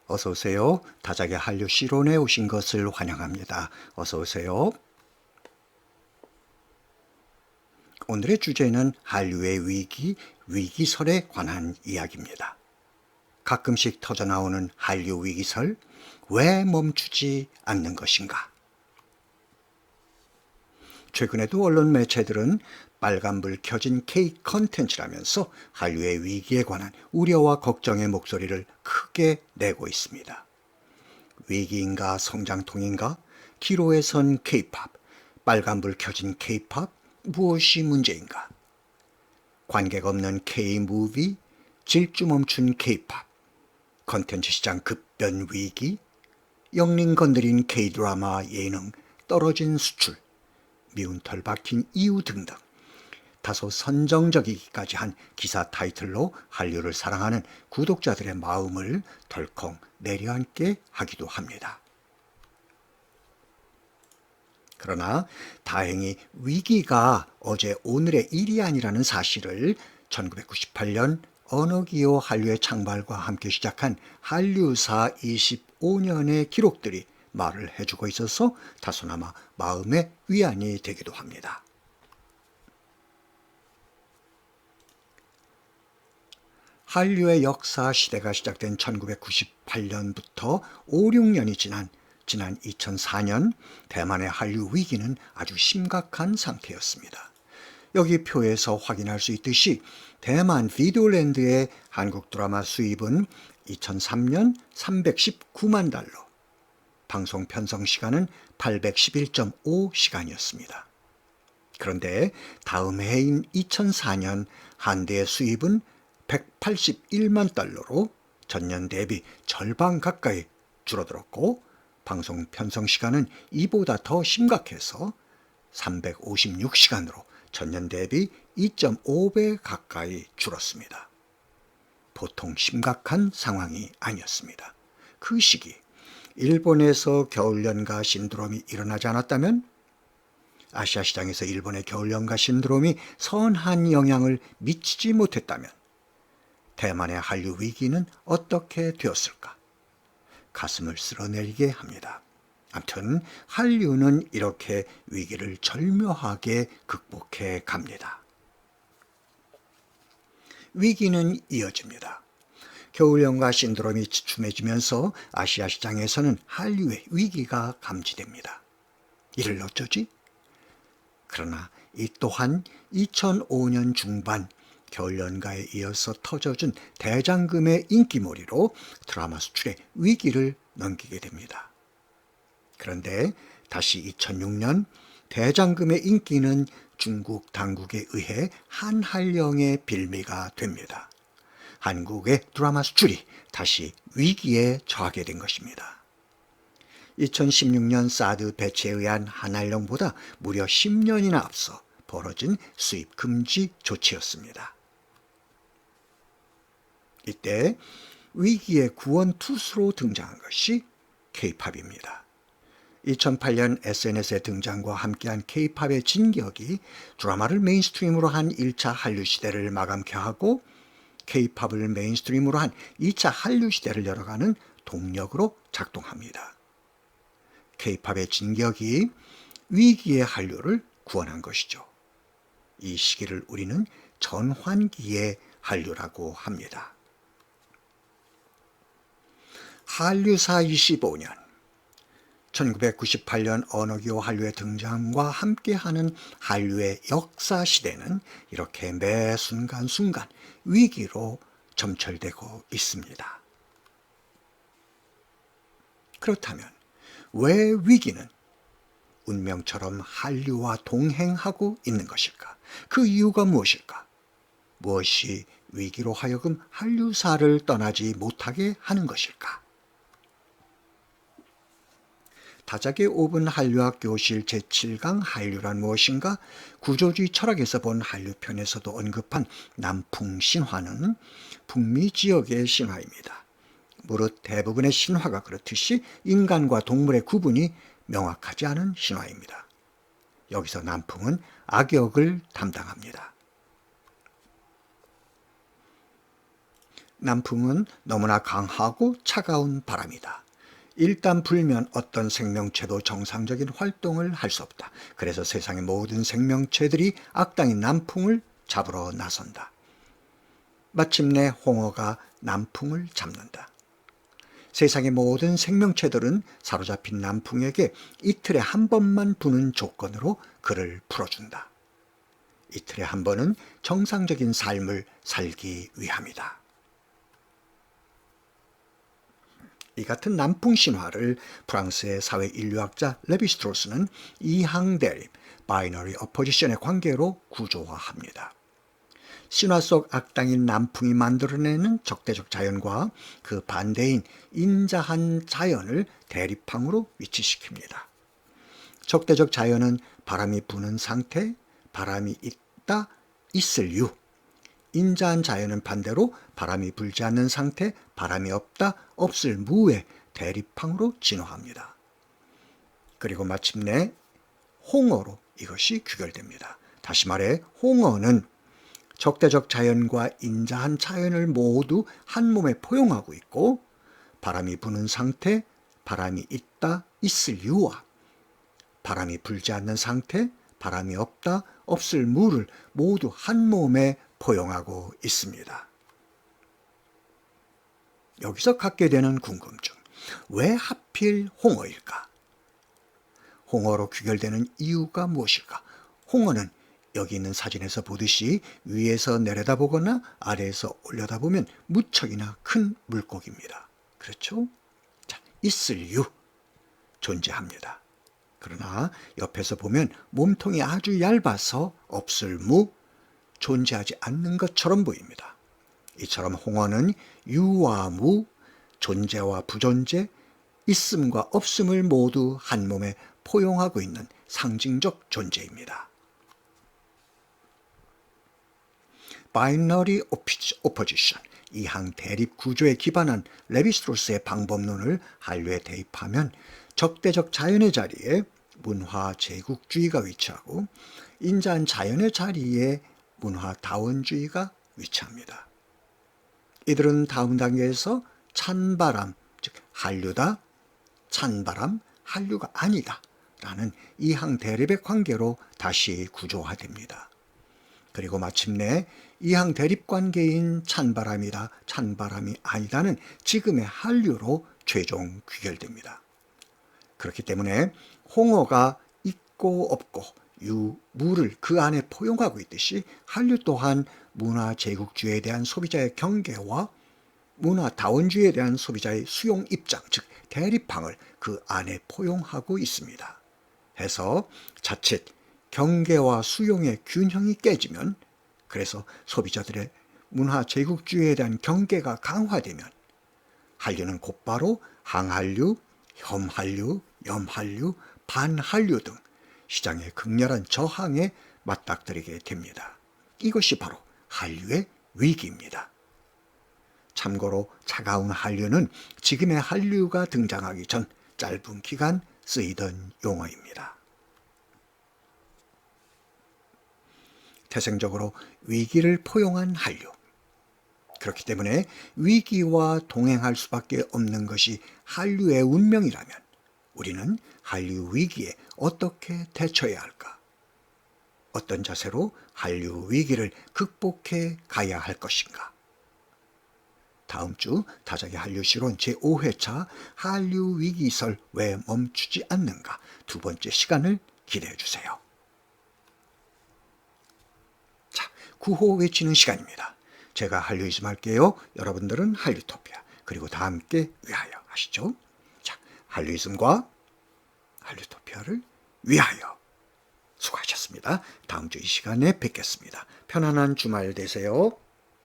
어서 오세요. 다작의 한류 실론에 오신 것을 환영합니다. 어서 오세요. 오늘의 주제는 한류의 위기, 위기설에 관한 이야기입니다. 가끔씩 터져나오는 한류 위기설, 왜 멈추지 않는 것인가? 최근에도 언론 매체들은 빨간불 켜진 K 컨텐츠라면서 한류의 위기에 관한 우려와 걱정의 목소리를 크게 내고 있습니다. 위기인가 성장통인가? 기로에 선 K-팝, 빨간불 켜진 K-팝, 무엇이 문제인가? 관객 없는 K-무비, 질주 멈춘 K-팝, 컨텐츠 시장 급변 위기, 영린 건드린 K-드라마 예능 떨어진 수출, 미운 털 박힌 이유 등등 다소 선정적이기까지 한 기사 타이틀로 한류를 사랑하는 구독자들의 마음을 덜컥 내려앉게 하기도 합니다. 그러나 다행히 위기가 어제 오늘의 일이 아니라는 사실을 1998년 언어기호 한류의 창발과 함께 시작한 한류사 25년의 기록들이 말을 해주고 있어서 다소나마 마음의 위안이 되기도 합니다. 한류의 역사 시대가 시작된 1998년부터 5, 6년이 지난 2004년 대만의 한류 위기는 아주 심각한 상태였습니다. 여기 표에서 확인할 수 있듯이 대만 비디오랜드의 한국 드라마 수입은 2003년 319만 달러, 방송 편성 시간은 811.5시간이었습니다. 그런데 다음 해인 2004년 한대의 수입은 181만 달러로 전년 대비 절반 가까이 줄어들었고 방송 편성 시간은 이보다 더 심각해서 356시간으로 전년 대비 2.5배 가까이 줄었습니다. 보통 심각한 상황이 아니었습니다. 그 시기 일본에서 겨울연가 신드롬이 일어나지 않았다면 아시아 시장에서 일본의 겨울연가 신드롬이 선한 영향을 미치지 못했다면 대만의 한류 위기는 어떻게 되었을까? 가슴을 쓸어내리게 합니다. 아무튼 한류는 이렇게 위기를 절묘하게 극복해 갑니다. 위기는 이어집니다. 겨울연가 신드롬이 주춤해지면서 아시아 시장에서는 한류의 위기가 감지됩니다. 이를 어쩌지? 그러나 이 또한 2005년 중반 겨울연가에 이어서 터져준 대장금의 인기몰이로 드라마 수출의 위기를 넘기게 됩니다. 그런데 다시 2006년 대장금의 인기는 중국 당국에 의해 한한령의 빌미가 됩니다. 한국의 드라마 수출이 다시 위기에 처하게 된 것입니다. 2016년 사드 배치에 의한 한한령보다 무려 10년이나 앞서 벌어진 수입 금지 조치였습니다. 이때 위기의 구원 투수로 등장한 것이 K-팝입니다. 2008년 SNS의 등장과 함께한 K-팝의 진격이 드라마를 메인스트림으로 한 1차 한류 시대를 마감케 하고 K-팝을 메인스트림으로 한 2차 한류 시대를 열어가는 동력으로 작동합니다. K-팝의 진격이 위기의 한류를 구원한 것이죠. 이 시기를 우리는 전환기의 한류라고 합니다. 한류사 25년 1998년 언어기호 한류의 등장과 함께하는 한류의 역사 시대는 이렇게 매 순간순간 위기로 점철되고 있습니다. 그렇다면 왜 위기는 운명처럼 한류와 동행하고 있는 것일까? 그 이유가 무엇일까? 무엇이 위기로 하여금 한류사를 떠나지 못하게 하는 것일까? 다작의 5분 한류학 교실 제7강 한류란 무엇인가? 구조주의 철학에서 본 한류편에서도 언급한 남풍 신화는 북미 지역의 신화입니다. 무릇 대부분의 신화가 그렇듯이 인간과 동물의 구분이 명확하지 않은 신화입니다. 여기서 남풍은 악역을 담당합니다. 남풍은 너무나 강하고 차가운 바람이다. 일단 불면 어떤 생명체도 정상적인 활동을 할 수 없다. 그래서 세상의 모든 생명체들이 악당인 남풍을 잡으러 나선다. 마침내 홍어가 남풍을 잡는다. 세상의 모든 생명체들은 사로잡힌 남풍에게 이틀에 한 번만 부는 조건으로 그를 풀어준다. 이틀에 한 번은 정상적인 삶을 살기 위함이다. 이 같은 남풍 신화를 프랑스의 사회 인류학자 레비스트로스는 이항 대립, 바이너리 어포지션의 관계로 구조화합니다. 신화 속 악당인 남풍이 만들어내는 적대적 자연과 그 반대인 인자한 자연을 대립항으로 위치시킵니다. 적대적 자연은 바람이 부는 상태, 바람이 있다, 있을 유. 인자한 자연은 반대로 바람이 불지 않는 상태, 바람이 없다, 없을 무의 대립항으로 진화합니다. 그리고 마침내 홍어로 이것이 귀결됩니다. 다시 말해 홍어는 적대적 자연과 인자한 자연을 모두 한 몸에 포용하고 있고, 바람이 부는 상태, 바람이 있다, 있을 유와 바람이 불지 않는 상태, 바람이 없다, 없을 무를 모두 한 몸에 포용하고 있습니다. 여기서 갖게 되는 궁금증. 왜 하필 홍어일까? 홍어로 귀결되는 이유가 무엇일까? 홍어는 여기 있는 사진에서 보듯이 위에서 내려다보거나 아래에서 올려다보면 무척이나 큰 물고기입니다. 그렇죠? 자, 있을 유, 존재합니다. 그러나 옆에서 보면 몸통이 아주 얇아서 없을 무, 존재하지 않는 것처럼 보입니다. 이처럼 홍어는 유와 무, 존재와 부존재, 있음과 없음을 모두 한 몸에 포용하고 있는 상징적 존재입니다. 바이너리 오포지션, 이항 대립 구조에 기반한 레비스트로스의 방법론을 한류에 대입하면 적대적 자연의 자리에 문화 제국주의가 위치하고 인자한 자연의 자리에 문화 다원주의가 위치합니다. 이들은 다음 단계에서 찬바람, 즉 한류다, 찬바람, 한류가 아니다 라는 이항 대립의 관계로 다시 구조화됩니다. 그리고 마침내 이항 대립 관계인 찬바람이다, 찬바람이 아니다는 지금의 한류로 최종 귀결됩니다. 그렇기 때문에 홍어가 있고 없고 유무를 그 안에 포용하고 있듯이 한류 또한 문화 제국주의에 대한 소비자의 경계와 문화 다원주의에 대한 소비자의 수용 입장, 즉 대립항을 그 안에 포용하고 있습니다. 해서 자칫 경계와 수용의 균형이 깨지면, 그래서 소비자들의 문화 제국주의에 대한 경계가 강화되면 한류는 곧바로 항한류, 혐한류, 염한류, 반한류 등 시장의 극렬한 저항에 맞닥뜨리게 됩니다. 이것이 바로 한류의 위기입니다. 참고로 차가운 한류는 지금의 한류가 등장하기 전 짧은 기간 쓰이던 용어입니다. 태생적으로 위기를 포용한 한류. 그렇기 때문에 위기와 동행할 수밖에 없는 것이 한류의 운명이라면 우리는 한류 위기에 어떻게 대처해야 할까? 어떤 자세로 한류 위기를 극복해 가야 할 것인가? 다음 주 다작의 한류시론 제5회차 한류 위기설 왜 멈추지 않는가 두 번째 시간을 기대해 주세요. 자, 구호 외치는 시간입니다. 제가 한류이즘 할게요. 여러분들은 한류토피아, 그리고 다 함께 위하여 하시죠. 자, 한류이즘과 한류토피아를 위하여. 수고하셨습니다. 다음 주 이 시간에 뵙겠습니다. 편안한 주말 되세요.